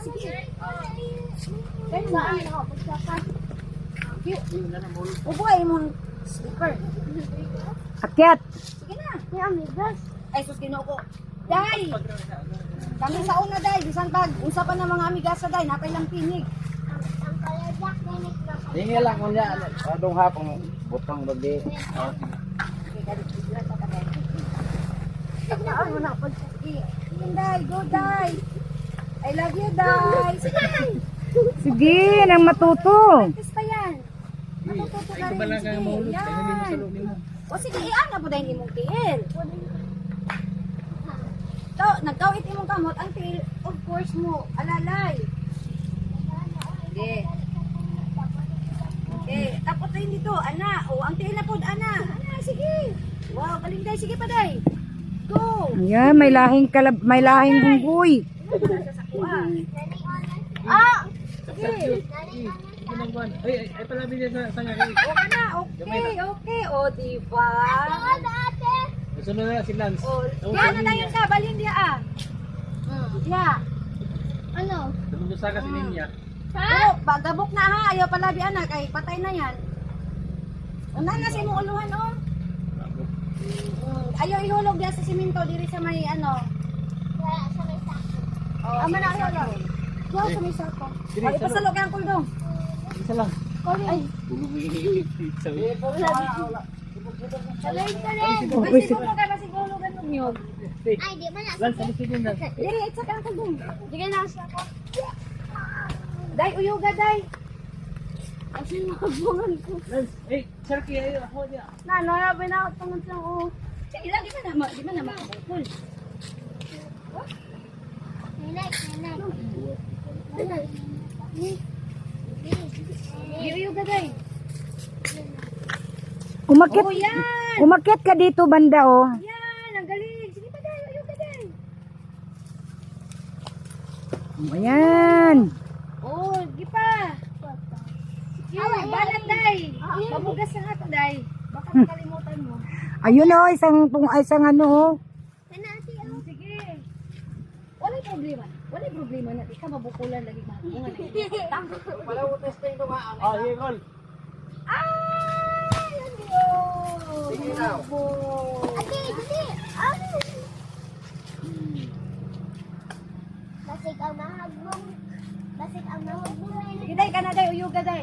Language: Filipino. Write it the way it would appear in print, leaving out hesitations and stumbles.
sige. Kaya saan ako pagsakan. Ubuhay mong slipper. Akyat. Sige na. Kaya amigas. Ay, sus Ginoo ko. Day! Kami sa una, day. Bisan pag usapan ng mga amigasa, day. Napay lang pinig. Hingi lang ko niya. Adong hapong butang babi. Saan mo na pagsaski. Sige, day. Go, day. I love you, day. Sige, day. Sige, nang matuto. Practice pa yan. Matututo ka rin. Sige, yan. O sige, iana po dahil imong tiil. To, nagkawit imong kamot, ang tiil, of course mo, alalay. Okay. Okay, tapos tayo dito, ana. O, ang tiil na po, ana. Ana, sige. Wow, galing day. Sige pa day. Go. Ayan, may lahing unggoy. Ah! Sige. Ay pala bilya sa nga. Okay na, okay. O, diba? Sunod na si Lance. O, yan na yun ka, balin dia ah. Yeah. Ano? Sunod sa kasi niya. Pero, bagabok na ha, ayaw pala di anak, kay patay na yan. Una na si mong uluhan o. Ayaw ihulog diya sa simento, diri sa may ano. Sa may sako. Ama na ihulog. Wow, sa may sako. Ay, ipasalo ka ang kuldong. Isa lang. Ay, salay ka rin. Masiguro ka, masigurugan mo nyog. Ay, di man. Lance, sabi din lang. Diri, itsa ka ang kuldong. Sige na siya ko. Day, uyuga, day. Kasi nakabungan ko. Lance, Sharky, ako niya. Narabay na ako tungod lang, oh. Sige lang, di man na makabukol. Di uyuga, day. Umakyat, Oh, yan. umakyat ka dito banda oh. Yan, ang galing. Sige pa, day. Uyuga, day. Ayan. Oh, sige pa. Sige, balat, day. Mabugas na nga to, day. Baka makalimutan mo. Ayun oh, isang ano oh. Sige. Walang problema. Walang problema na. Ikaw mabukulan lagi mga Wala ko testing to nga. Oh, here call. Ay, yan yun. Sige daw. Ate, ate. Basig ang mahagbong. Basig ang mahagbong. Sige, day, ka na, day. Uyuga, day.